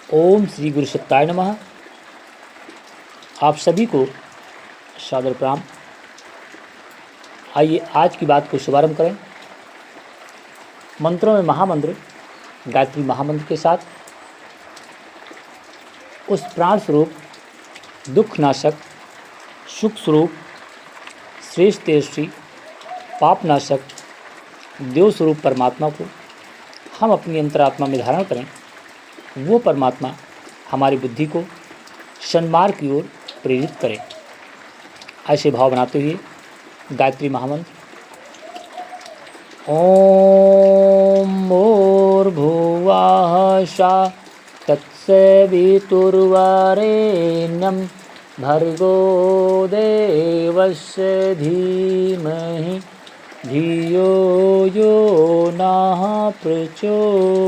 ओम श्री गुरु सत्ताय नमः। आप सभी को सादर प्रणाम। आइए आज की बात को शुभारंभ करें। मंत्रों में महामंत्र गायत्री महामंत्र के साथ उस प्राण स्वरूप, दुख नाशक, सुख स्वरूप, श्रेष्ठ तेजस्वी, पाप नाशक, देव स्वरूप परमात्मा को हम अपनी अंतरात्मा में धारण करें। वो परमात्मा हमारी बुद्धि को सन्मार्ग की ओर प्रेरित करे। ऐसे भाव बनाते हुए गायत्री महामंत्र ओम भूर्भुवः स्वः तत्सवितुर्वरेण्यं भर्गो देवस्य धीमहि धियो यो नः प्रचोदयात्।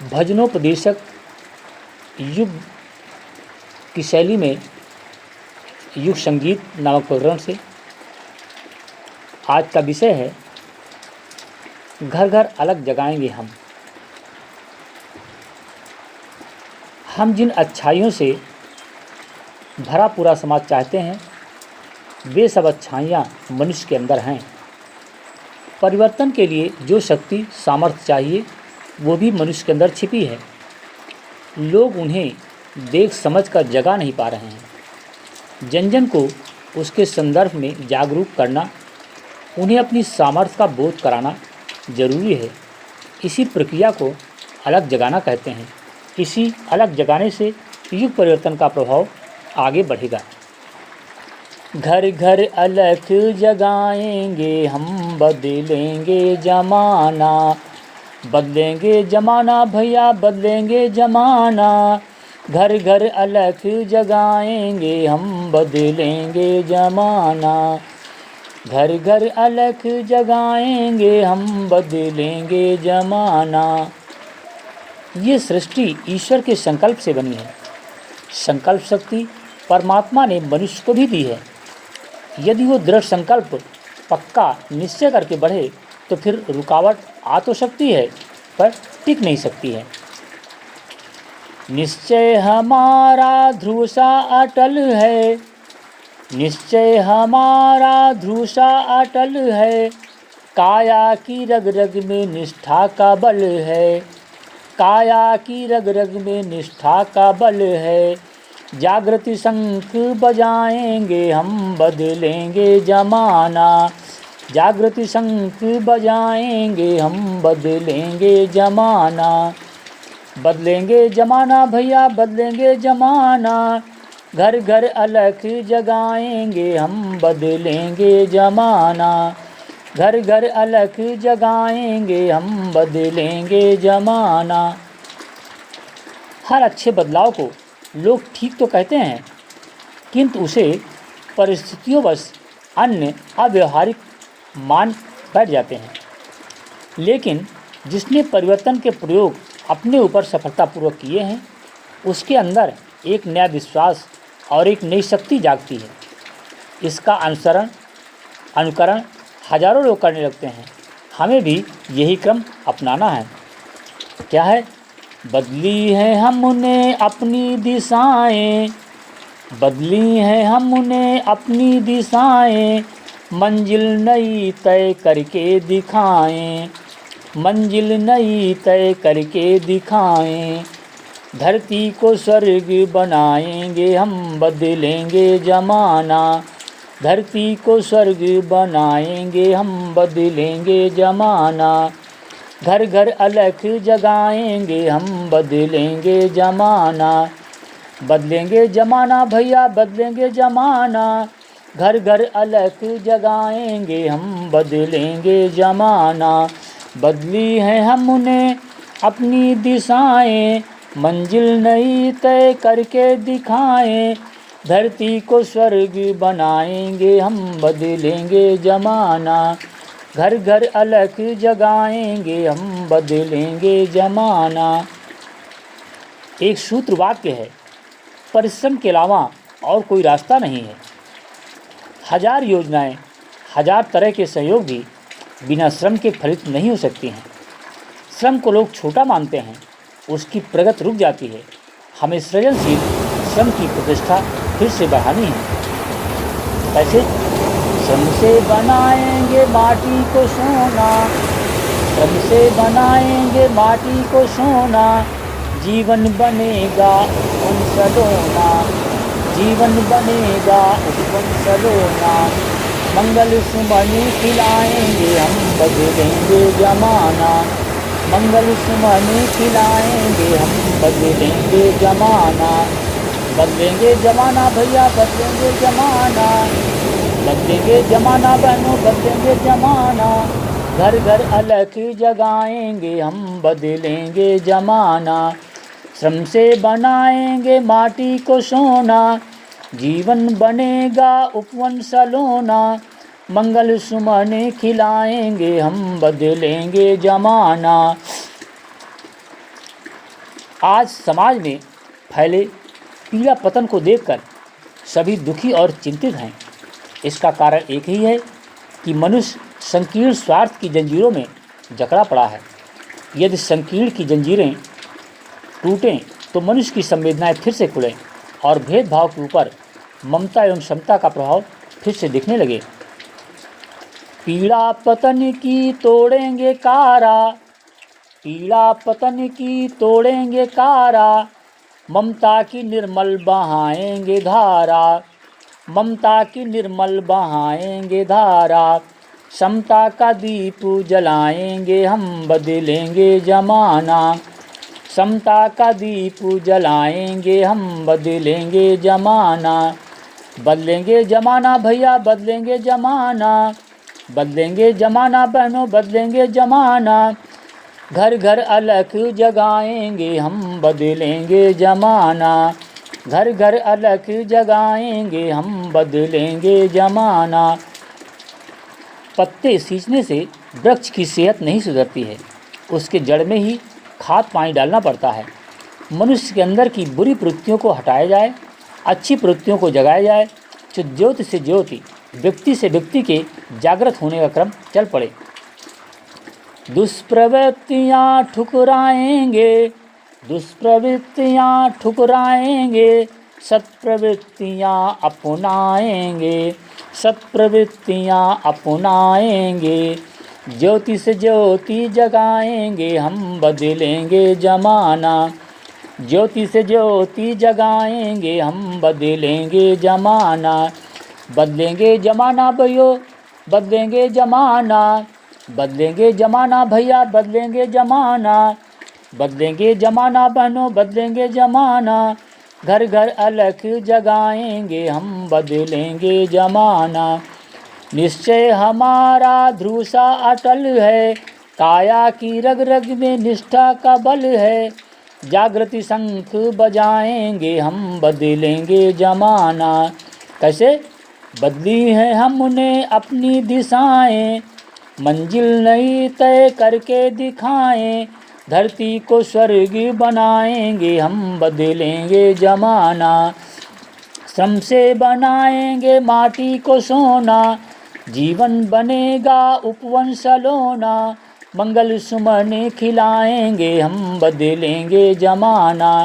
भजनोपदेशक युग की शैली में युग संगीत नामक प्रकरण से आज का विषय है घर घर अलग जगाएंगे हम जिन अच्छाइयों से भरा पूरा समाज चाहते हैं, वे सब अच्छाइयाँ मनुष्य के अंदर हैं। परिवर्तन के लिए जो शक्ति सामर्थ्य चाहिए वो भी मनुष्य के अंदर छिपी है। लोग उन्हें देख समझ कर जगा नहीं पा रहे हैं। जन जन को उसके संदर्भ में जागरूक करना, उन्हें अपनी सामर्थ्य का बोध कराना जरूरी है। इसी प्रक्रिया को अलग जगाना कहते हैं। इसी अलग जगाने से युग परिवर्तन का प्रभाव आगे बढ़ेगा। घर घर अलग जगाएंगे हम, बदलेंगे जमाना, बदलेंगे जमाना भैया, बदलेंगे जमाना। घर घर अलग जगाएंगे हम, बदलेंगे जमाना। घर घर अलग जगाएंगे हम, बदलेंगे जमाना। ये सृष्टि ईश्वर के संकल्प से बनी है। संकल्प शक्ति परमात्मा ने मनुष्य को भी दी है। यदि वो दृढ़ संकल्प पक्का निश्चय करके बढ़े तो फिर रुकावट आ तो सकती है पर टिक नहीं सकती है। निश्चय हमारा ध्रुसा अटल है, निश्चय हमारा ध्रुसा अटल है। काया की रग रग में निष्ठा का बल है, काया की रग रग में निष्ठा का बल है। जागृति शंख बजाएंगे हम, बदलेंगे जमाना। जागृति शंख बजाएंगे हम, बदलेंगे जमाना। बदलेंगे जमाना भैया, बदलेंगे जमाना। घर घर अलग जगाएंगे हम, बदलेंगे जमाना। घर घर अलग जगाएंगे हम, बदलेंगे जमाना। हर अच्छे बदलाव को लोग ठीक तो कहते हैं, किंतु उसे परिस्थितियोंवश अन्य अव्यवहारिक मान बैठ जाते हैं। लेकिन जिसने परिवर्तन के प्रयोग अपने ऊपर सफलतापूर्वक किए हैं, उसके अंदर एक नया विश्वास और एक नई शक्ति जागती है। इसका अनुकरण हजारों लोग करने लगते हैं। हमें भी यही क्रम अपनाना है। क्या है? बदली है हमने अपनी दिशाएं, बदली है हमने अपनी दिशाएं। मंजिल नई तय करके दिखाएं, मंजिल नई तय करके दिखाएं। धरती को स्वर्ग बनाएंगे हम, बदलेंगे जमाना। धरती को स्वर्ग बनाएंगे हम, बदलेंगे जमाना। घर घर अलग जगाएंगे हम, बदलेंगे जमाना। बदलेंगे जमाना भैया, बदलेंगे जमाना। घर घर अलग जगाएंगे हम, बदलेंगे जमाना। बदली है हमने अपनी दिशाएं, मंजिल नई तय करके दिखाएं। धरती को स्वर्ग बनाएंगे हम, बदलेंगे जमाना। घर घर अलग जगाएंगे हम, बदलेंगे जमाना। एक सूत्र वाक्य है, परिश्रम के अलावा और कोई रास्ता नहीं है। हजार योजनाएं, हजार तरह के सहयोग भी बिना श्रम के फलित नहीं हो सकती हैं। श्रम को लोग छोटा मानते हैं, उसकी प्रगति रुक जाती है। हमें सृजनशील श्रम की प्रतिष्ठा फिर से बढ़ानी है। कैसे? श्रम से बनाएंगे माटी को सोना, श्रम से बनाएंगे माटी को सोना, जीवन बनेगा उपवन सलोना, जीवन बनेगा उपवन सलोना। मंगल सुमन खिलाएंगे हम, बदलेंगे जमाना, मंगल सुमन खिलाएंगे हम, बदलेंगे जमाना। बदलेंगे जमाना भैया, बदलेंगे जमाना, बदलेंगे जमाना बहनों, बदलेंगे जमाना। घर घर अलख जगाएंगे हम, बदलेंगे जमाना। श्रम से बनाएंगे माटी को सोना, जीवन बनेगा उपवन सलोना। मंगल सुमन खिलाएंगे हम, बदलेंगे जमाना। आज समाज में फैले पीड़ा पतन को देखकर सभी दुखी और चिंतित हैं। इसका कारण एक ही है कि मनुष्य संकीर्ण स्वार्थ की जंजीरों में जकड़ा पड़ा है। यदि संकीर्ण की जंजीरें टूटें तो मनुष्य की संवेदनाएं फिर से खुलें और भेदभाव के ऊपर ममता एवं समता का प्रभाव फिर से दिखने लगे। पीड़ा पतन की तोड़ेंगे कारा, पीड़ा पतन की तोड़ेंगे कारा, ममता की निर्मल बहाएंगे धारा, ममता की निर्मल बहाएंगे धारा। समता का दीप जलाएंगे हम, बदलेंगे जमाना, समता का दीप जलाएंगे हम, बदलेंगे जमाना। बदलेंगे जमाना भैया, बदलेंगे जमाना, बदलेंगे जमाना बहनों, बदलेंगे जमाना। घर घर अलख जगाएंगे हम, बदलेंगे जमाना, घर घर अलख जगाएंगे हम, बदलेंगे जमाना। पत्ते सींचने से वृक्ष की सेहत नहीं सुधरती है, उसके जड़ में ही खाद पानी डालना पड़ता है। मनुष्य के अंदर की बुरी प्रवृत्तियों को हटाया जाए, अच्छी प्रवृत्तियों को जगाया जाए, तो ज्योति से ज्योति, व्यक्ति से व्यक्ति के जागृत होने का क्रम चल पड़े। दुष्प्रवृत्तियाँ ठुकराएंगे, दुष्प्रवृत्तियाँ ठुकराएंगे, सत्प्रवृत्तियाँ अपनाएंगे, सत्प्रवृत्तियाँ अपनाएंगे। ज्योति से ज्योति जगाएंगे हम, बदलेंगे जमाना, ज्योति से ज्योति जगाएंगे हम, बदलेंगे जमाना। बदलेंगे जमाना भैया, बदलेंगे जमाना, बदलेंगे जमाना भैया, बदलेंगे जमाना, बदलेंगे जमाना बहनों, बदलेंगे जमाना। घर घर अलख जगाएंगे हम, बदलेंगे जमाना। निश्चय हमारा ध्रुसा अटल है, काया की रग रग में निष्ठा का बल है। जागृति शंख बजाएंगे हम, बदलेंगे जमाना। कैसे? बदली है हमने अपनी दिशाएं, मंजिल नई तय करके दिखाएं। धरती को स्वर्ग बनाएंगे हम, बदलेंगे जमाना। श्रम से बनाएंगे माटी को सोना, जीवन बनेगा उपवन सलोना। मंगल सुमन खिलाएंगे हम, बदलेंगे जमाना।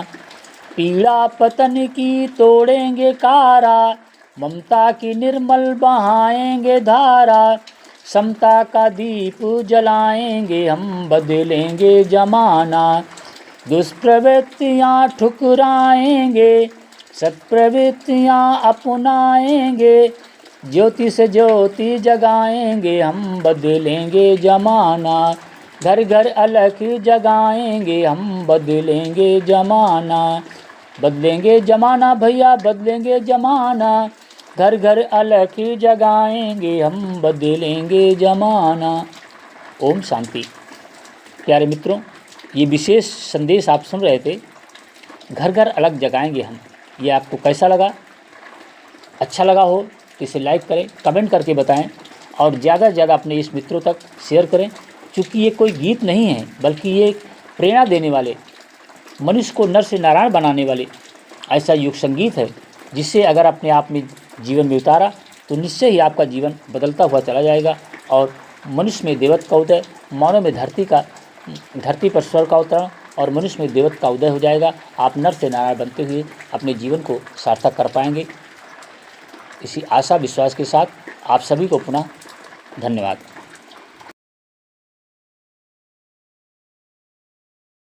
पीड़ा पतन की तोड़ेंगे कारा, ममता की निर्मल बहाएंगे धारा। समता का दीप जलाएंगे हम, बदलेंगे जमाना। दुष्प्रवृत्तियाँ ठुकराएंगे, सत्प्रवृत्तियाँ अपनाएंगे। ज्योति से ज्योति जगाएंगे हम, बदलेंगे जमाना। घर घर अलख जगाएंगे हम, बदलेंगे जमाना। बदलेंगे जमाना भैया, बदलेंगे जमाना। घर घर अलख जगाएंगे हम, बदलेंगे जमाना। ओम शांति। प्यारे मित्रों, ये विशेष संदेश आप सुन रहे थे, घर घर अलग जगाएंगे हम। ये आपको कैसा लगा? अच्छा लगा हो तो इसे लाइक करें, कमेंट करके बताएं और ज़्यादा से ज़्यादा अपने इस मित्रों तक शेयर करें। क्योंकि ये कोई गीत नहीं है, बल्कि ये प्रेरणा देने वाले, मनुष्य को नर से नारायण बनाने वाले ऐसा युग संगीत है, जिससे अगर अपने आप में जीवन में उतारा तो निश्चय ही आपका जीवन बदलता हुआ चला जाएगा और मनुष्य में देवत्व का उदय, मानव में धरती का धरती पर स्वर्ग का अवतरण और मनुष्य में देवत्व का उदय हो जाएगा। आप नर से नारायण बनते हुए अपने जीवन को सार्थक कर पाएंगे। इसी आशा विश्वास के साथ आप सभी को पुनः धन्यवाद।